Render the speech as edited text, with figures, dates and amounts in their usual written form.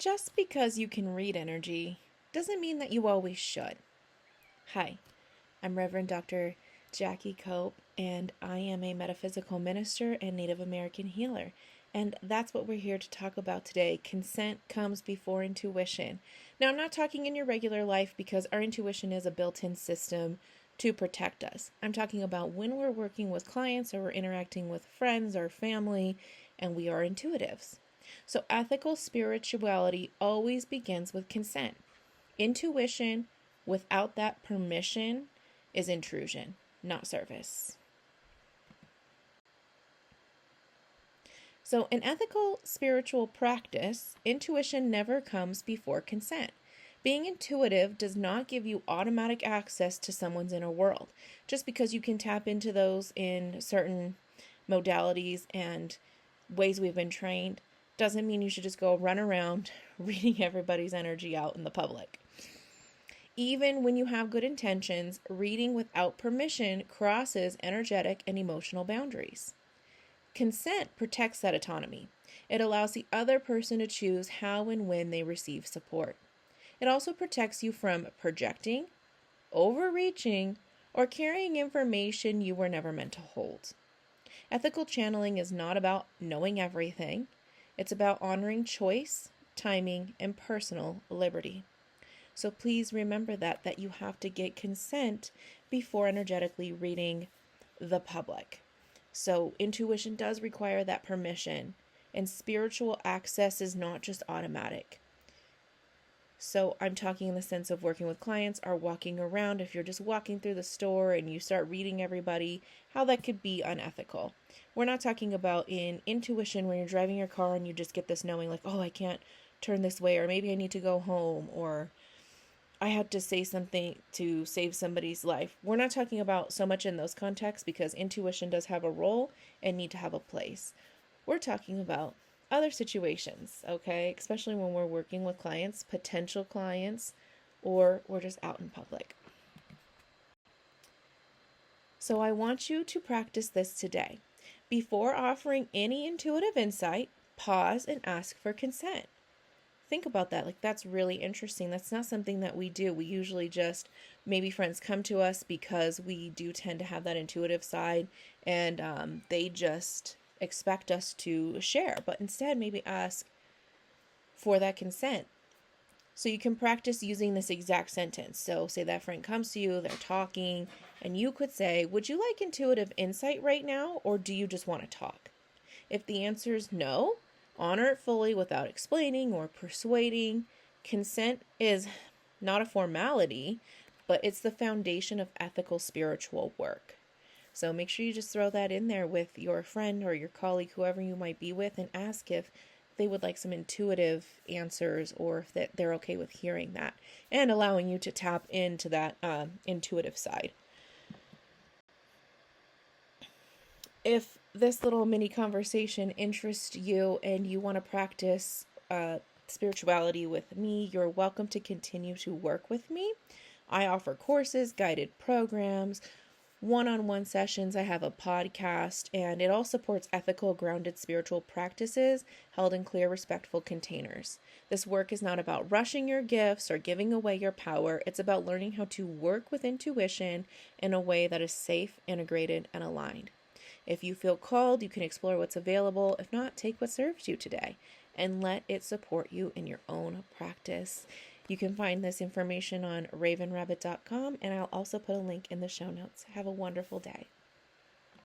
just because you can read energy doesn't mean that you always should. Hi, I'm Reverend Dr. Jackie Cope, and I am a metaphysical minister and Native American healer. And that's what we're here to talk about today. Consent comes before intuition. Now, I'm not talking in your regular life because our intuition is a built-in system to protect us. I'm talking about when we're working with clients or we're interacting with friends or family and we are intuitives. So ethical spirituality always begins with consent. Intuition without that permission is intrusion, not service. So in ethical spiritual practice, intuition never comes before consent. Being intuitive does not give you automatic access to someone's inner world. Just because you can tap into those in certain modalities and ways we've been trained doesn't mean you should just go run around reading everybody's energy out in the public. Even when you have good intentions, reading without permission crosses energetic and emotional boundaries. Consent protects that autonomy. It allows the other person to choose how and when they receive support. It also protects you from projecting, overreaching, or carrying information you were never meant to hold. Ethical channeling is not about knowing everything. It's about honoring choice, timing, and personal liberty. So please remember that you have to get consent before energetically reading the public. So intuition does require that permission, and spiritual access is not just automatic. So I'm talking in the sense of working with clients or walking around. If you're just walking through the store and you start reading everybody, how that could be unethical. We're not talking about in intuition when you're driving your car and you just get this knowing like, oh, I can't turn this way, or maybe I need to go home, or I had to say something to save somebody's life. We're not talking about so much in those contexts because intuition does have a role and need to have a place. We're talking about other situations, okay? Especially when we're working with clients, potential clients, or we're just out in public. So I want you to practice this today. Before offering any intuitive insight, pause and ask for consent. Think about that. Like, that's really interesting. That's not something that we do. We usually just, maybe friends come to us because we do tend to have that intuitive side, and they just expect us to share. But instead, maybe ask for that consent. So you can practice using this exact sentence. So say that friend comes to you, they're talking, and you could say, would you like intuitive insight right now, or do you just want to talk? If the answer is no, honor it fully without explaining or persuading. Consent is not a formality, but it's the foundation of ethical spiritual work. So make sure you just throw that in there with your friend or your colleague, whoever you might be with, and ask if they would like some intuitive answers or if they're okay with hearing that and allowing you to tap into that intuitive side. If this little mini conversation interests you and you want to practice spirituality with me, you're welcome to continue to work with me. I offer courses, guided programs, one-on-one sessions. I have a podcast, and it all supports ethical, grounded spiritual practices held in clear, respectful containers. This work is not about rushing your gifts or giving away your power. It's about learning how to work with intuition in a way that is safe, integrated, and aligned. If you feel called, you can explore what's available. If not, take what serves you today and let it support you in your own practice. You can find this information on ravenrabbit.com, and I'll also put a link in the show notes. Have a wonderful day.